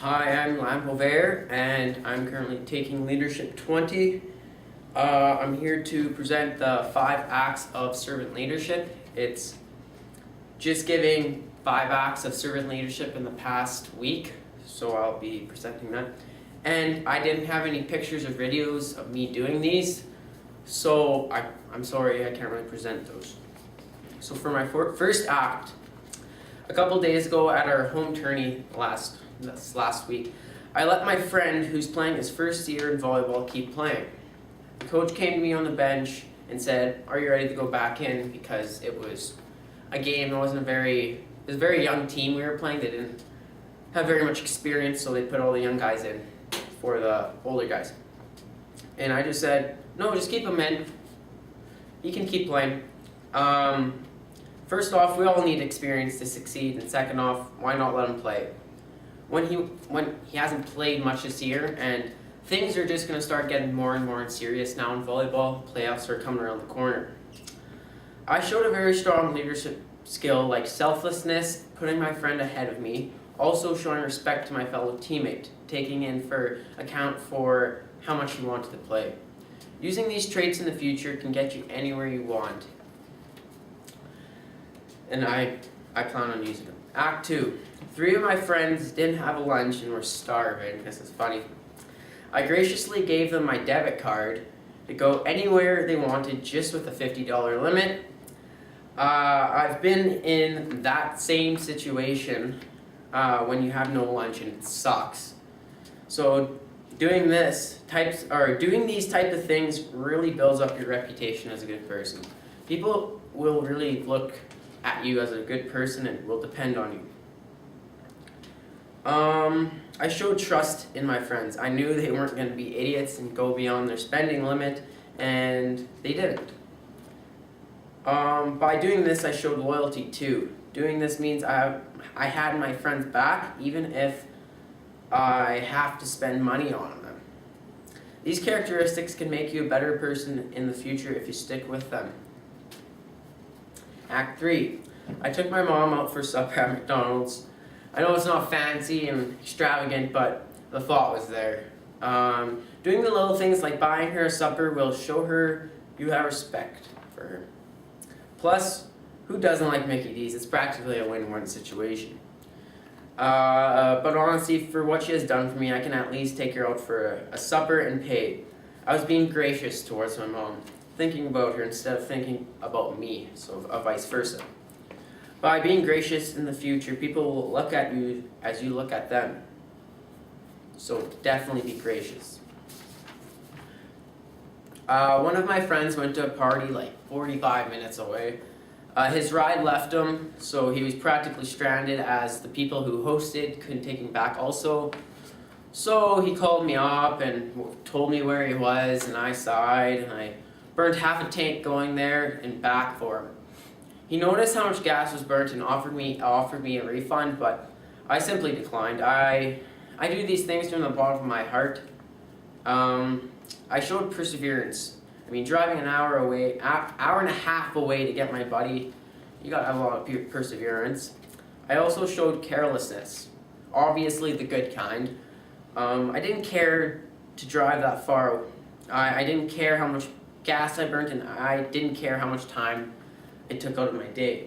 Hi, I'm Boisvert, and I'm currently taking Leadership 20. I'm here to present the 5 acts of servant leadership. It's just giving 5 acts of servant leadership in the past week, so I'll be presenting that. And I didn't have any pictures or videos of me doing these, so I'm sorry I can't really present those. So for my first act, a couple days ago at our home tourney last week, I let my friend who's playing his first year in volleyball keep playing. The coach came to me on the bench and said, "Are you ready to go back in?" Because it was a game. It was a very young team we were playing. They didn't have very much experience, so they put all the young guys in for the older guys. And I just said, "No, just keep him in. He can keep playing." First off, we all need experience to succeed, and second off, why not let him play? When he hasn't played much this year, and things are just going to start getting more and more serious now in volleyball, playoffs are coming around the corner. I showed a very strong leadership skill like selflessness, putting my friend ahead of me, also showing respect to my fellow teammate, taking in for account for how much he wanted to play. Using these traits in the future can get you anywhere you want. And I plan on using them. Act 2. 3 of my friends didn't have a lunch and were starving. This is funny. I graciously gave them my debit card to go anywhere they wanted just with a $50 limit. I've been in that same situation when you have no lunch and it sucks. So doing these type of things really builds up your reputation as a good person. People will really look at you as a good person and will depend on you. I showed trust in my friends. I knew they weren't going to be idiots and go beyond their spending limit, and they didn't. By doing this, I showed loyalty too. Doing this means I had my friends back, even if I have to spend money on them. These characteristics can make you a better person in the future if you stick with them. Act 3. I took my mom out for supper at McDonald's. I know it's not fancy and extravagant, but the thought was there. Doing the little things like buying her a supper will show her you have respect for her. Plus, who doesn't like Mickey D's? It's practically a win-win situation. But honestly, for what she has done for me, I can at least take her out for a supper and pay. I was being gracious towards my mom, thinking about her instead of thinking about me, so vice versa. By being gracious in the future, people will look at you as you look at them. So definitely be gracious. One of my friends went to a party like 45 minutes away. His ride left him, so he was practically stranded as the people who hosted couldn't take him back also. So he called me up and told me where he was, and I sighed, and I burned half a tank going there and back for him. He noticed how much gas was burnt and offered me a refund, but I simply declined. I do these things from the bottom of my heart. I showed perseverance. I mean, driving an hour and a half away to get my buddy, you gotta have a lot of perseverance. I also showed carelessness, obviously the good kind. I didn't care to drive that far. I didn't care how much gas I burnt, and I didn't care how much time it took out of my day.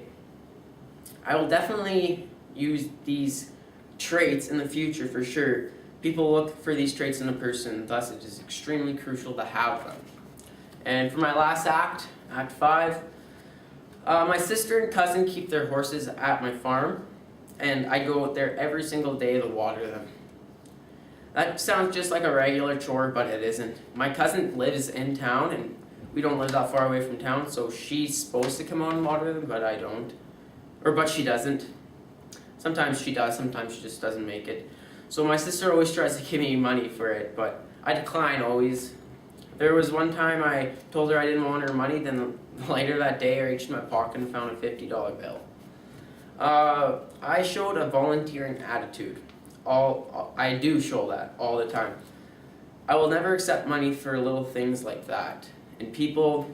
I will definitely use these traits in the future for sure. People look for these traits in a person, thus it is extremely crucial to have them. And for my last act, Act 5, my sister and cousin keep their horses at my farm, and I go out there every single day to water them. That sounds just like a regular chore, but it isn't. My cousin lives in town, and we don't live that far away from town, so she's supposed to come out and water them, but I don't. But she doesn't. Sometimes she does, sometimes she just doesn't make it. So my sister always tries to give me money for it, but I decline always. There was one time I told her I didn't want her money, then later that day I reached in my pocket and found a $50 bill. I showed a volunteering attitude. I do show that all the time. I will never accept money for little things like that. And people,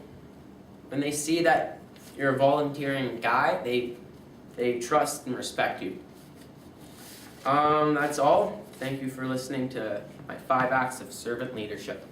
when they see that you're a volunteering guy, they trust and respect you. That's all. Thank you for listening to my 5 acts of servant leadership.